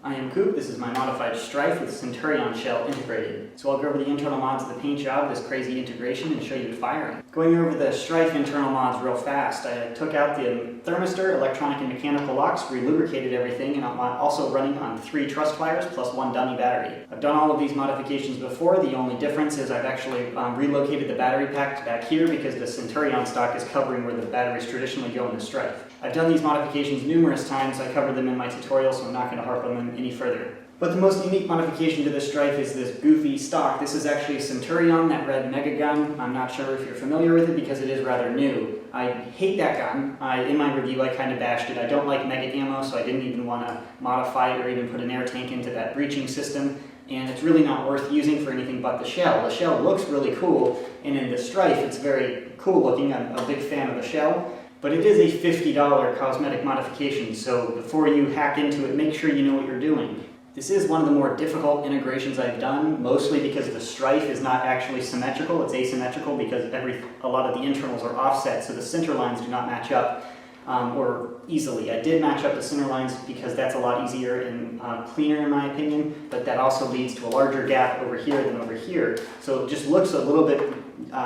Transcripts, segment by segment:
I am Coop. This is my modified Stryfe with Centurion shell integrated. So I'll go over the internal mods of the paint job, this crazy integration, and show you it firing. Going over the Stryfe internal mods real fast, I took out the Thermistor, electronic and mechanical locks, relubricated everything, and I'm also running on 3 truss wires plus 1 dummy battery. I've done all of these modifications before. The only difference is I've actually relocated the battery pack back here because the Centurion stock is covering where the batteries traditionally go in the Stryfe. I've done these modifications numerous times. I covered them in my tutorial, so I'm not going to harp on them any further. But the most unique modification to this Stryfe is this goofy stock. This is actually a Centurion, that red mega gun. I'm not sure if you're familiar with it because it is rather new. I hate that gun. In my review I kind of bashed it. I don't like mega ammo, so I didn't even want to modify it or even put an air tank into that breaching system. And it's really not worth using for anything but the shell. The shell looks really cool, and in the Stryfe it's very cool looking. I'm a big fan of the shell. But it is a $50 cosmetic modification, so before you hack into it, make sure you know what you're doing. This is one of the more difficult integrations I've done, mostly because the Stryfe is not actually symmetrical, it's asymmetrical because a lot of the internals are offset, so the center lines do not match up or easily. I did match up the center lines because that's a lot easier and cleaner in my opinion, but that also leads to a larger gap over here than over here, so it just looks a little bit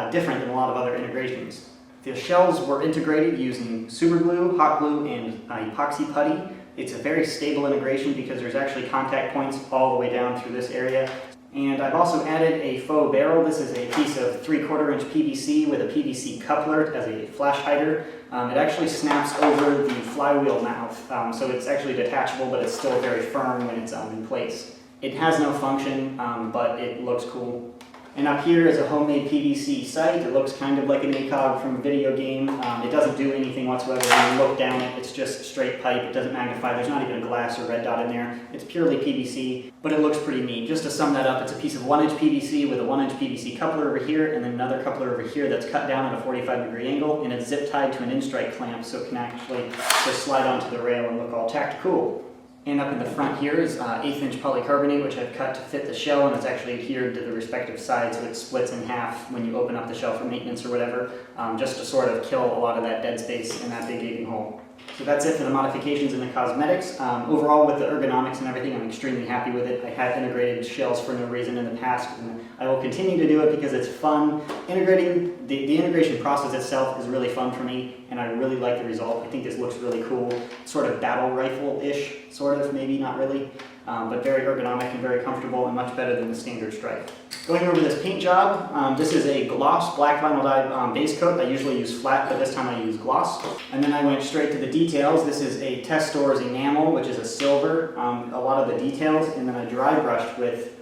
different than a lot of other integrations. The shells were integrated using super glue, hot glue, and epoxy putty. It's a very stable integration because there's actually contact points all the way down through this area. And I've also added a faux barrel. This is a piece of 3/4 inch PVC with a PVC coupler as a flash hider. It actually snaps over the flywheel mouth, so it's actually detachable, but it's still very firm when it's in place. It has no function, but it looks cool. And up here is a homemade PVC sight. It looks kind of like an ACOG from a video game. It doesn't do anything whatsoever. When you look down it, it's just straight pipe. It doesn't magnify. There's not even a glass or red dot in there. It's purely PVC, but it looks pretty neat. Just to sum that up, it's a piece of 1 inch PVC with a 1 inch PVC coupler over here, and then another coupler over here that's cut down at a 45-degree angle, and it's zip tied to an in-strike clamp so it can actually just slide onto the rail and look all tactical. And up in the front here is 1/8 inch polycarbonate, which I've cut to fit the shell, and it's actually adhered to the respective sides so it splits in half when you open up the shell for maintenance or whatever, just to sort of kill a lot of that dead space in that big gaping hole. So that's it for the modifications and the cosmetics. Overall, with the ergonomics and everything, I'm extremely happy with it. I have integrated shells for no reason in the past, and I will continue to do it because it's fun. Integrating, the integration process itself is really fun for me, and I really like the result. I think this looks really cool, sort of battle rifle-ish, sort of, maybe, not really, but very ergonomic and very comfortable and much better than the standard Stryfe. Going over this paint job, this is a gloss black vinyl dye base coat. I usually use flat, but this time I use gloss. And then I went straight to the details. This is a Testors enamel, which is a silver, a lot of the details, and then I dry brushed with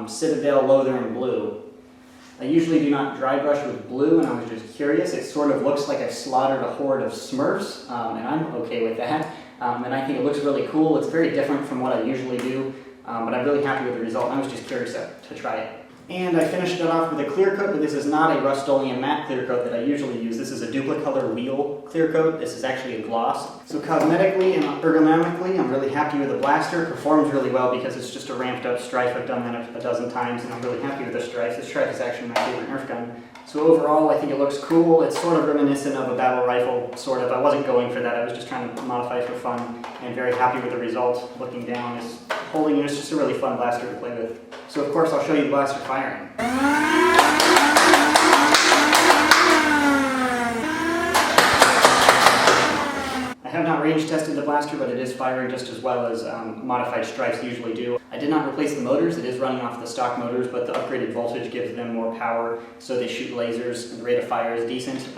Citadel Lothern Blue. I usually do not dry brush with blue, and I was just curious. It sort of looks like I slaughtered a horde of Smurfs, and I'm okay with that. And I think it looks really cool. It's very different from what I usually do, but I'm really happy with the result. I was just curious to try it. And I finished it off with a clear coat, but this is not a Rust-Oleum matte clear coat that I usually use. This is a Duplicolor wheel clear coat. This is actually a gloss. So cosmetically and ergonomically, I'm really happy with the blaster. It performs really well because it's just a ramped up Stryfe. I've done that a dozen times, and I'm really happy with the Stryfe. This Stryfe is actually my favorite Nerf gun. So overall, I think it looks cool. It's sort of reminiscent of a battle rifle, sort of. I wasn't going for that. I was just trying to modify it for fun, and very happy with the result. Looking down, holding it, it's just a really fun blaster to play with. So of course, I'll show you the blaster firing. I have not range tested the blaster, but it is firing just as well as modified Stryfes usually do. I did not replace the motors. It is running off the stock motors, but the upgraded voltage gives them more power, so they shoot lasers, and the rate of fire is decent.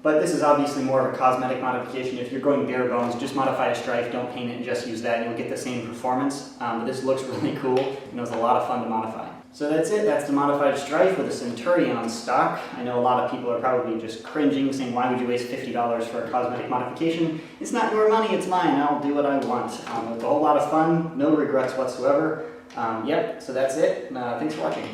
But this is obviously more of a cosmetic modification. If you're going bare bones, just modify a Stryfe, don't paint it, and just use that, and you'll get the same performance. But this looks really cool, and it was a lot of fun to modify. So that's it. That's the modified Stryfe with a Centurion stock. I know a lot of people are probably just cringing, saying, why would you waste $50 for a cosmetic modification? It's not your money, it's mine. I'll do what I want. It was a whole lot of fun, no regrets whatsoever. Yep, so that's it. Thanks for watching.